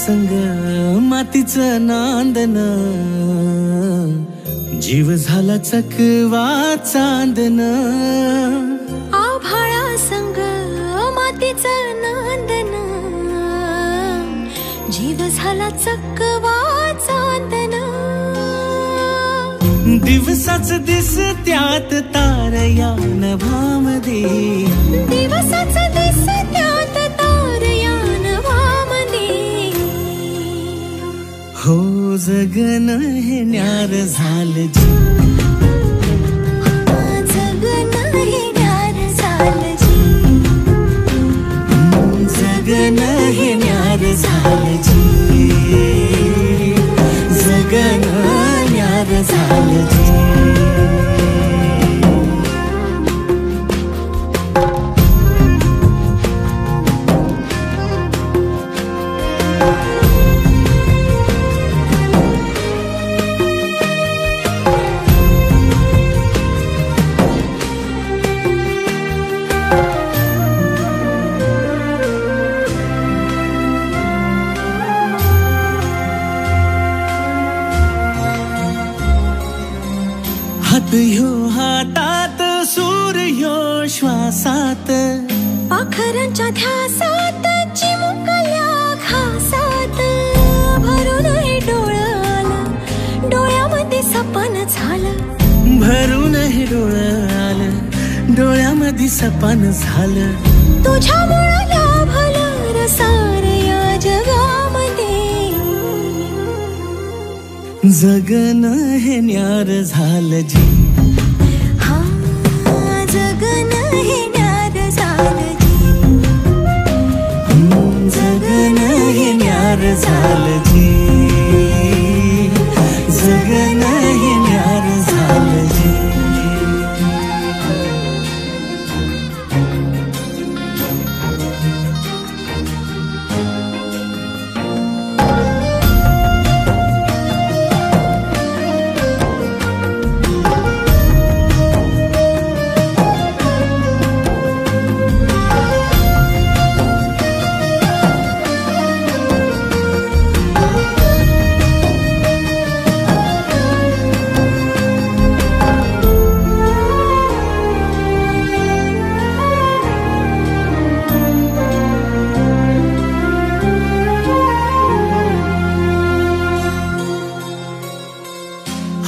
संग मातीचं नांदन, जीव झाला चकवा चांदन. आभाळा संग मातीचं नांदन, जीव झाला चकवा चांदन. दिवसाच दिसत्यात तारया नभामध्ये, दिवसाच दिसत्यात तारया नभामध्ये. हो जगन हे न्यार झालं जी, जगन हे न्यार झालं जी, जगन हे न्यार झालं जी, जगन न्यार झालं जी. हात ह्यो हातात, सूर ह्यो श्वासात, पाखरांच्या ध्यासात, चिमुकल्या घासात. भरून हे डोळं आलं, डोळ्यामध्ये सपन झालं. भरून हे डोळं आलं, डोळ्यामध्ये सपन झालं. तुझ्यामुळं लाभलं रसार या जगामध्ये. जगन हे न्यार झालं जी, हा जगन हे न्यार झालं जी, जगन हे न्यार झालं जी, जगन हे न्यार झालं जी.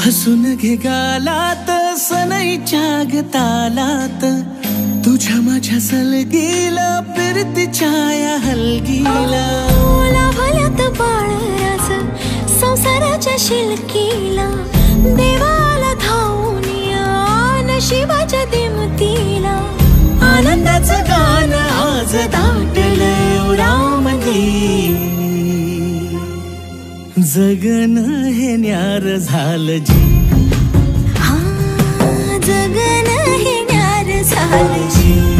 हसून घे गालात, सनईच्या गतालात, तुझ्या माझ्या सलगीला, फिरतीच्या या हलगीला. लाभल्यात बाळराज संसाराच्या शिलकीला. देवाला धावून या नशिबाच्या दिमतीला. आनंदाचं गाणं आज दाटलं उरामध्ये. जगन हे न्यार झालं जी, हा जगन हे न्यार झालं जी.